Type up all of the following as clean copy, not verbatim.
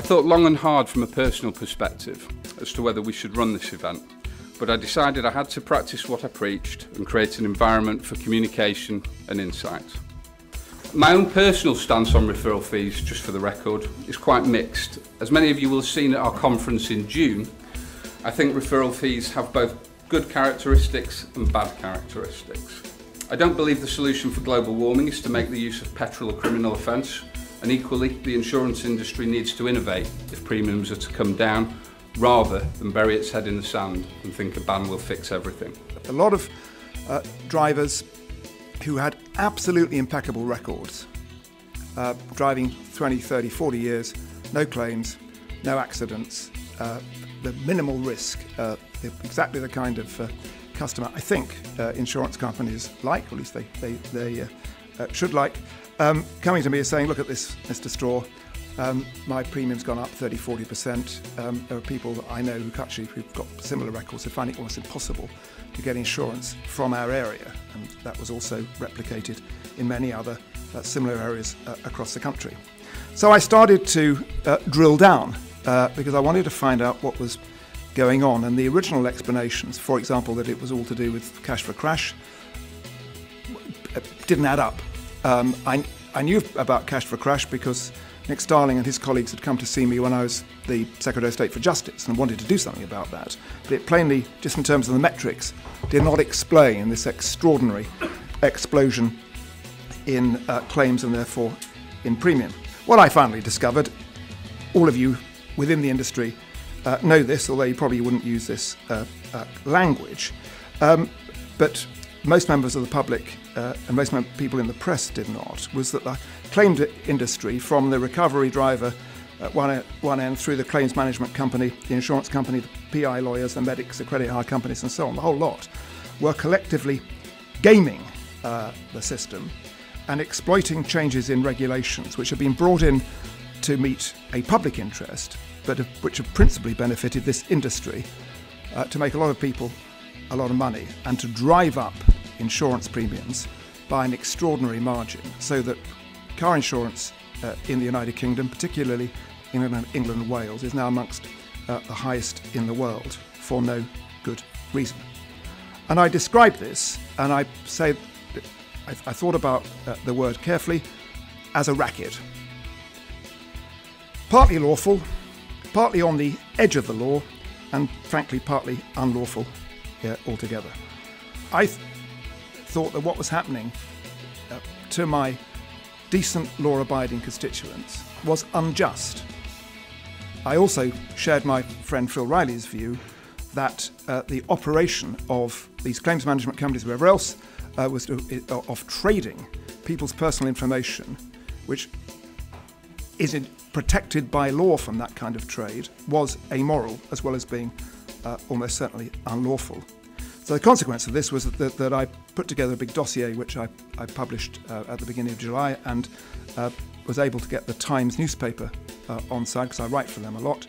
thought long and hard from a personal perspective as to whether we should run this event, but I decided I had to practice what I preached and create an environment for communication and insight. My own personal stance on referral fees, just for the record, is quite mixed. As many of you will have seen at our conference in June, I think referral fees have both good characteristics and bad characteristics. I don't believe the solution for global warming is to make the use of petrol a criminal offence, and equally the insurance industry needs to innovate if premiums are to come down rather than bury its head in the sand and think a ban will fix everything. A lot of drivers who had absolutely impeccable records, driving 20, 30, 40 years, no claims, no accidents, the minimal risk, exactly the kind of customer I think insurance companies like, or at least they should like, coming to me and saying, look at this, Mr. Straw, my premium's gone up 30, 40%. There are people that I know who've got similar records who find it almost impossible to get insurance from our area, and that was also replicated in many other similar areas across the country. So I started to drill down because I wanted to find out what was going on, and the original explanations, for example, that it was all to do with cash for crash, didn't add up. I knew about cash for crash because Nick Starling and his colleagues had come to see me when I was the Secretary of State for Justice and wanted to do something about that. But it plainly, just in terms of the metrics, did not explain this extraordinary explosion in claims and therefore in premium. What I finally discovered, all of you within the industry know this, although you probably wouldn't use this language, but most members of the public and most people in the press did not, was that the claims industry, from the recovery driver at one end through the claims management company, the insurance company, the PI lawyers, the medics, the credit hire companies and so on, the whole lot, were collectively gaming the system and exploiting changes in regulations which have been brought in to meet a public interest, but which have principally benefited this industry to make a lot of people a lot of money and to drive up insurance premiums by an extraordinary margin, so that car insurance in the United Kingdom, particularly in England and Wales, is now amongst the highest in the world for no good reason. And I describe this, and I say, I thought about the word carefully, as a racket. Partly lawful, partly on the edge of the law, and frankly partly unlawful altogether. I thought that what was happening to my decent law-abiding constituents was unjust. I also shared my friend Phil Riley's view that the operation of these claims management companies, wherever else, was of trading people's personal information, which is protected by law from that kind of trade, was amoral as well as being almost certainly unlawful. So the consequence of this was that I put together a big dossier which I published at the beginning of July, and was able to get the Times newspaper on side, because I write for them a lot,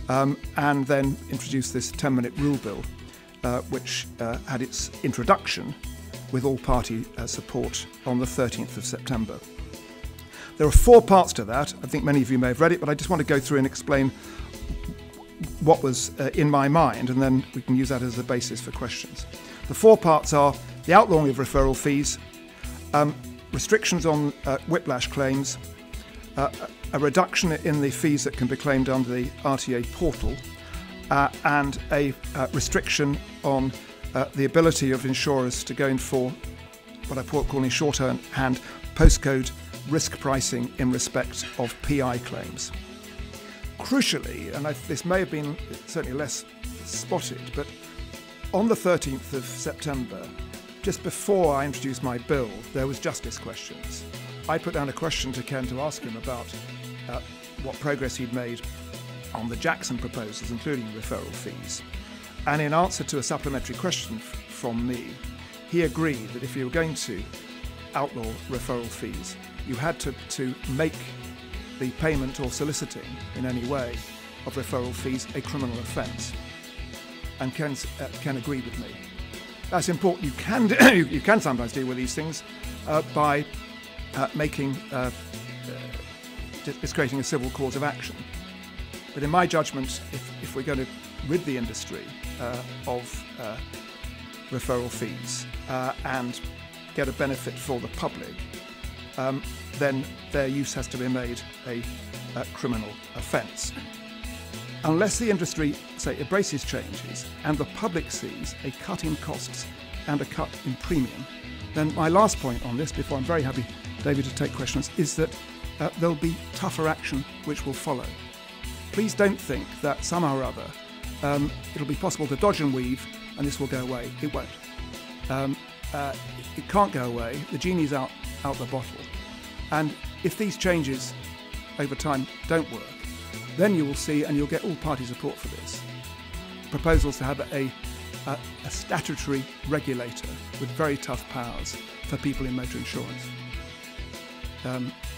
and then introduced this 10-minute rule bill which had its introduction with all-party support on the 13th of September. There are 4 parts to that. I think many of you may have read it, but I just want to go through and explain what was in my mind, and then we can use that as a basis for questions. The 4 parts are the outlawing of referral fees, restrictions on whiplash claims, a reduction in the fees that can be claimed under the RTA portal, and a restriction on the ability of insurers to go in for what I call in shorthand postcode risk pricing in respect of PI claims. Crucially, and this may have been certainly less spotted, but on the 13th of September, just before I introduced my bill, there was justice questions. I put down a question to Ken to ask him about what progress he'd made on the Jackson proposals, including referral fees. And in answer to a supplementary question from me, he agreed that if you were going to outlaw referral fees, you had to make the payment or soliciting in any way of referral fees a criminal offence. And Ken agreed with me. That's important. You can sometimes deal with these things by creating a civil cause of action. But in my judgment, if we're going to rid the industry of referral fees and get a benefit for the public, then their use has to be made a criminal offence. Unless the industry, say, embraces changes and the public sees a cut in costs and a cut in premium, then my last point on this, before I'm very happy, David, to take questions, is that there'll be tougher action which will follow. Please don't think that somehow or other it'll be possible to dodge and weave and this will go away. It won't. It can't go away. The genie's out the bottle. And if these changes over time don't work, then you will see, and you'll get all party support for this, proposals to have a statutory regulator with very tough powers for people in motor insurance,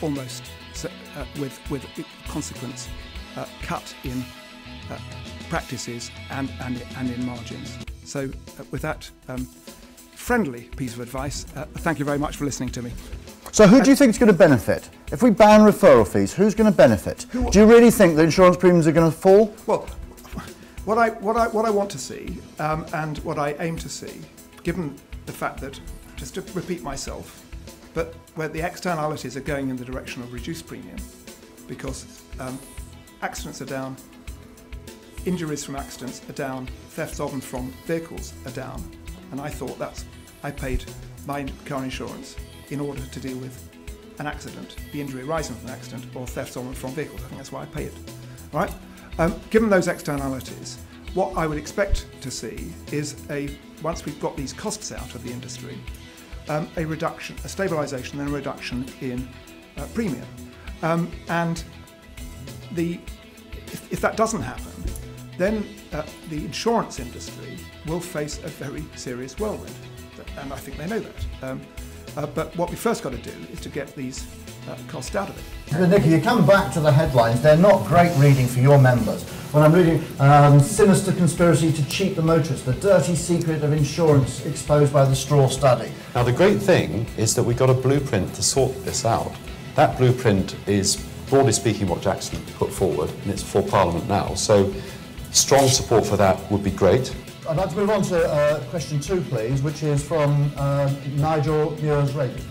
almost with consequence cut in practices and in margins. So with that friendly piece of advice, thank you very much for listening to me. So who do you think is going to benefit? If we ban referral fees, who's going to benefit? Do you really think that insurance premiums are going to fall? Well, what I want to see, and what I aim to see, given the fact that, just to repeat myself, but where the externalities are going in the direction of reduced premium, because accidents are down, injuries from accidents are down, thefts of and from vehicles are down, and I thought I paid my car insurance in order to deal with an accident, the injury arising from an accident, or thefts of and from vehicles. I think that's why I pay it. All right? Given those externalities, what I would expect to see is once we've got these costs out of the industry, a reduction, a stabilisation, then a reduction in premium. And if that doesn't happen, then the insurance industry will face a very serious whirlwind, and I think they know that. But what we first got to do is to get these costs out of it. Nicky, you come back to the headlines. They're not great reading for your members. When I'm reading sinister conspiracy to cheat the motorist, the dirty secret of insurance exposed by the Straw study. Now the great thing is that we got a blueprint to sort this out. That blueprint is, broadly speaking, what Jackson put forward, and it's for Parliament now. So strong support for that would be great. I'd like to move on to question 2, please, which is from Nigel Muirs-Reagan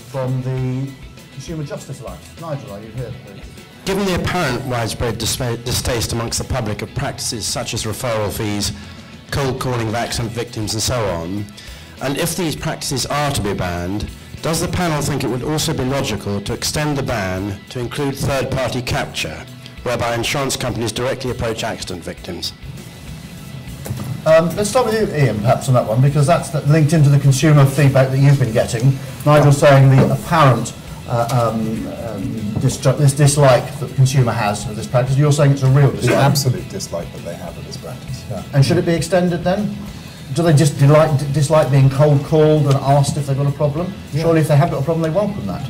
from the Consumer Justice Alliance. Nigel, are you here, please? Given the apparent widespread distaste amongst the public of practices such as referral fees, cold calling of accident victims and so on, and if these practices are to be banned, does the panel think it would also be logical to extend the ban to include third-party capture, whereby insurance companies directly approach accident victims? Let's start with you, Ian, perhaps on that one, because that's linked into the consumer feedback that you've been getting. Nigel's saying the apparent this dislike that the consumer has of this practice. You're saying it's a real dislike. The absolute dislike that they have of this practice. Yeah. And should it be extended then? Do they just dislike being cold called and asked if they've got a problem? Yeah. Surely if they have got a problem, they welcome that.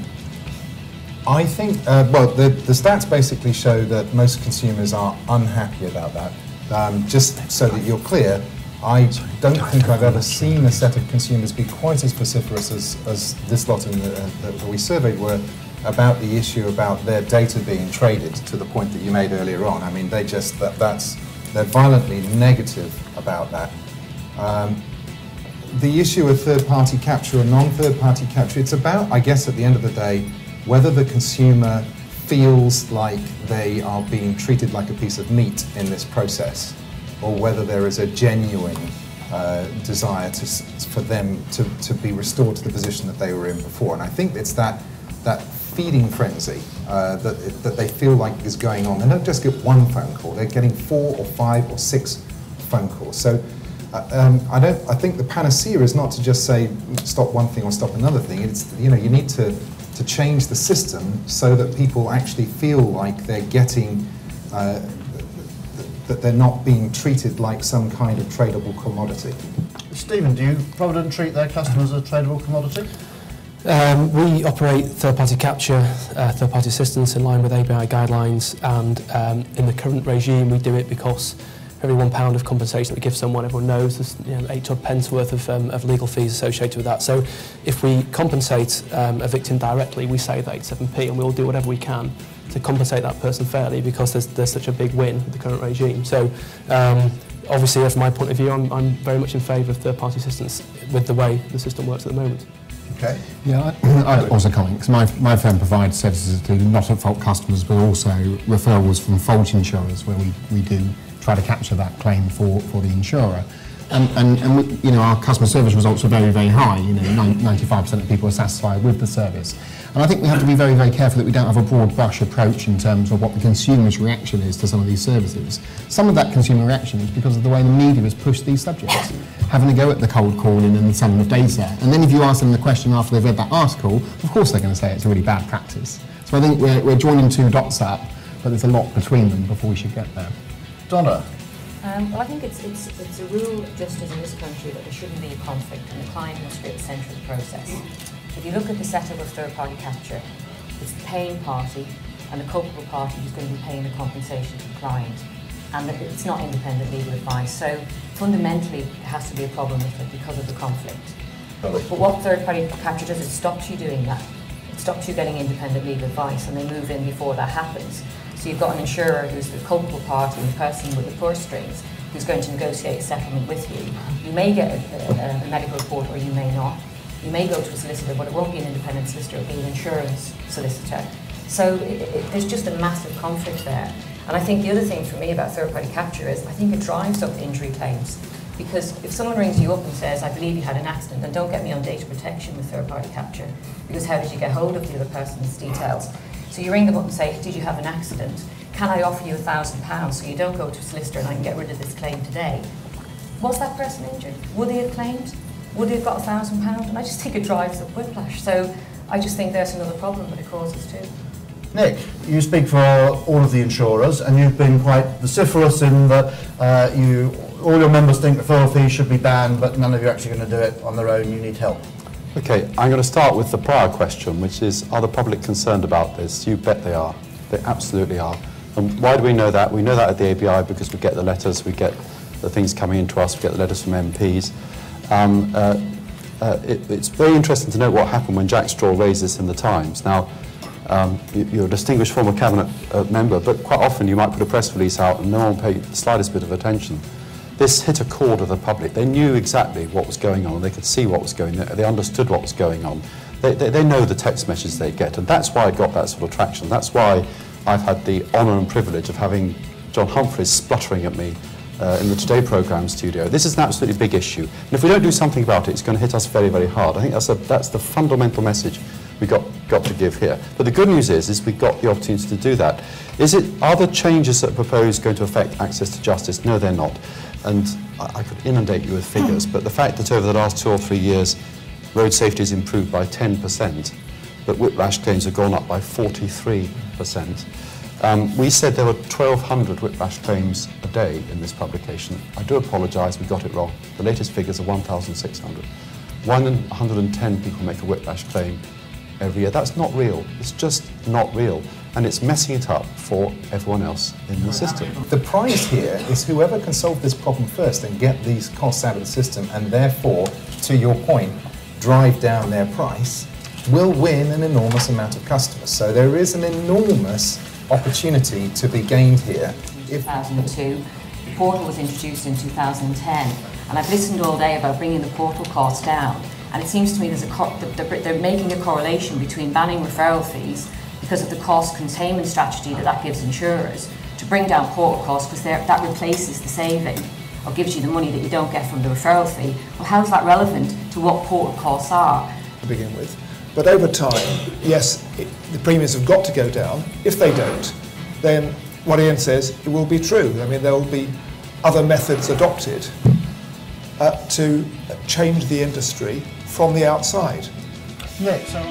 I think, well, the stats basically show that most consumers are unhappy about that. Just so that you're clear, I don't think I've ever seen a set of consumers be quite as vociferous as this lot that we surveyed were about the issue about their data being traded, to the point that you made earlier on. I mean, they just, they're violently negative about that. The issue of third-party capture and non-third-party capture, it's about, I guess at the end of the day, whether the consumer feels like they are being treated like a piece of meat in this process, or whether there is a genuine desire for them to be restored to the position that they were in before. And I think it's that feeding frenzy that they feel like is going on. They don't just get one phone call, they're getting 4 or 5 or 6 phone calls. So I think the panacea is not to just say stop one thing or stop another thing. It's, you know, you need to change the system so that people actually feel like they're getting, that they're not being treated like some kind of tradable commodity. Stephen, do you Provident treat their customers as a tradable commodity? We operate third-party capture, third-party assistance in line with ABI guidelines, and in the current regime we do it because for every £1 of compensation that we give someone, everyone knows there's 8 odd pence worth of legal fees associated with that. So if we compensate a victim directly, we save that 87p, and we'll do whatever we can to compensate that person fairly, because there's such a big win with the current regime. So obviously, from my point of view, I'm very much in favour of third-party assistance with the way the system works at the moment. Okay. Yeah, I'd also comment, because my firm provides services to not-at-fault customers, but also referrals from fault insurers, where we do try to capture that claim for the insurer. And we, you know, our customer service results are very, very high. You know, 95% of people are satisfied with the service. And I think we have to be very, very careful that we don't have a broad brush approach in terms of what the consumer's reaction is to some of these services. Some of that consumer reaction is because of the way the media has pushed these subjects, having a go at the cold calling and the selling of data. And then if you ask them the question after they've read that article, of course they're going to say it's a really bad practice. So I think we're joining two dots up, but there's a lot between them before we should get there. Donna? Well, I think it's a rule just as in this country that there shouldn't be a conflict and the client must be at the centre of the process. If you look at the setup of third-party capture, it's the paying party and the culpable party who's going to be paying the compensation to the client, and that it's not independent legal advice. So fundamentally, there has to be a problem with it because of the conflict. But what third-party capture does, it stops you doing that. It stops you getting independent legal advice, and they move in before that happens. So you've got an insurer who's the culpable party, the person with the purse strings, who's going to negotiate a settlement with you. You may get a medical report or you may not. You may go to a solicitor, but it won't be an independent solicitor, it'll be an insurance solicitor. So there's just a massive conflict there. And I think the other thing for me about third-party capture is I think it drives up injury claims. Because if someone rings you up and says, I believe you had an accident, then don't get me on data protection with third-party capture, because how did you get hold of the other person's details? So you ring them up and say, did you have an accident? Can I offer you £1,000 so you don't go to a solicitor and I can get rid of this claim today? Was that person injured? Would they have claimed? Would they have got £1,000? And I just think it drives up whiplash. So I just think there's another problem that it causes too. Nick, you speak for all of the insurers, and you've been quite vociferous in that all your members think referral fees should be banned, but none of you are actually going to do it on their own. You need help. Okay, I'm going to start with the prior question, which is, are the public concerned about this? You bet they are. They absolutely are. And why do we know that? We know that at the ABI because we get the letters, we get the things coming into us, we get the letters from MPs. It's very interesting to know what happened when Jack Straw raised this in the Times. Now, you're a distinguished former cabinet member, but quite often you might put a press release out and no one paid the slightest bit of attention. This hit a chord with the public. They knew exactly what was going on. They could see what was going on. They understood what was going on. They know the text messages they get, and that's why it got that sort of traction. That's why I've had the honour and privilege of having John Humphreys spluttering at me in the Today programme studio. This is an absolutely big issue, and if we don't do something about it, it's going to hit us very, very hard. I think that's the fundamental message we got to give here. But the good news is we got the opportunity to do that. Are the changes that are proposed going to affect access to justice? No, they're not. And I could inundate you with figures, but the fact that over the last 2 or 3 years road safety has improved by 10%, but whiplash claims have gone up by 43%. We said there were 1,200 whiplash claims a day in this publication. I do apologise, we got it wrong. The latest figures are 1,600. 1 in 110 people make a whiplash claim every year. That's not real. It's just not real. And it's messing it up for everyone else in the system. The prize here is whoever can solve this problem first and get these costs out of the system, and therefore, to your point, drive down their price, will win an enormous amount of customers. So there is an enormous opportunity to be gained here. In 2002, the portal was introduced in 2010, and I've listened all day about bringing the portal costs down, and it seems to me they're making a correlation between banning referral fees because of the cost containment strategy that gives insurers to bring down portal costs, because that replaces the saving or gives you the money that you don't get from the referral fee. Well, how is that relevant to what portal costs are? To begin with. But over time, yes, the premiums have got to go down. If they don't, then what Ian says, it will be true. I mean, there will be other methods adopted to change the industry from the outside. Nick, so